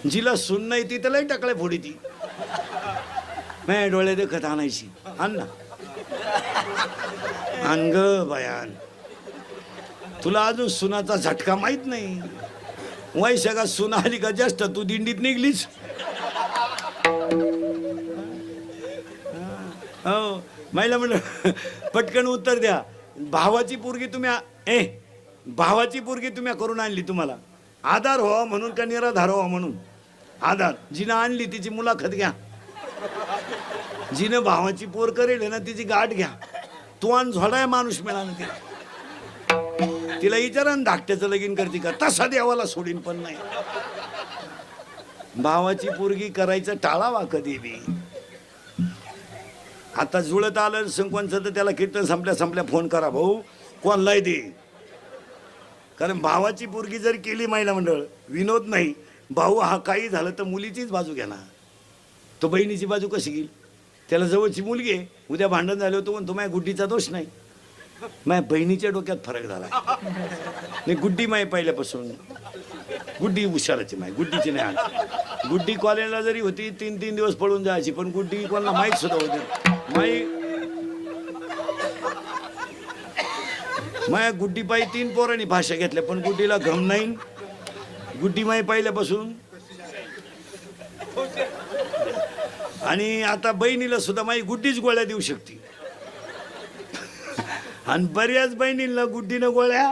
जिला सून नाही ती त्यालाही टाकल्या फोडी ती माझ्या डोळे देखत आणायची आण ना आण ग बयान तुला अजून सुनाचा झटका माहित नाही वैशाखात सुना आली का जास्त तू दिंडीत निघलीच हो महिला म्हणलं पटकन उत्तर द्या भावाची पोरगी तुम्ही भावाची पोरगी तुम्ही करून आणली तुम्हाला आधार व्हावा म्हणून का निराधार व्हावा म्हणून आधार जिनं आणली तिची मुलाखत घ्या जिनं भावाची पोर करेल ना तिची गाठ घ्या तू आणि झोडाय माणूस मिळाला तिला विचारा ना धाकट्याचं लगीन करते का तसा देवाला सोडीन पण नाही भावाची पोरगी करायचं टाळावा कधी बी आता जुळत आलं संकोनचं तर त्याला कीर्तन संपल्या फोन करा भाऊ कोणलाय दे कारण भावाची पोरगी जर केली महिला मंडळ विनोद नाही भाऊ हा काही झालं तर मुलीचीच बाजू घ्या ना तो बहिणीची बाजू कशी घेईल त्याला जवळची मुलगी आहे उद्या भांडण झालं होतं म्हणतो माझ्या गुड्डीचा दोष नाही माझ्या बहिणीच्या डोक्यात फरक झाला नाही गुड्डी माय पहिल्यापासून गुड्डी हुशाराची माय गुड्डीची नाही आली गुड्डी कॉलेजला जरी होती 3-3 दिवस पळून जायची पण गुड्डी कोणाला माहीत सुद्धा होती माया गुड्डी पायी 3 पोरांनी भाषा घेतल्या पण गुड्डीला घम नाही गुड्डी माई पहिल्यापासून आणि आता बहिणीला सुद्धा माई गुड्डीच गोळ्या देऊ शकते आणि बऱ्याच बहिणींना गुड्डीनं गोळ्या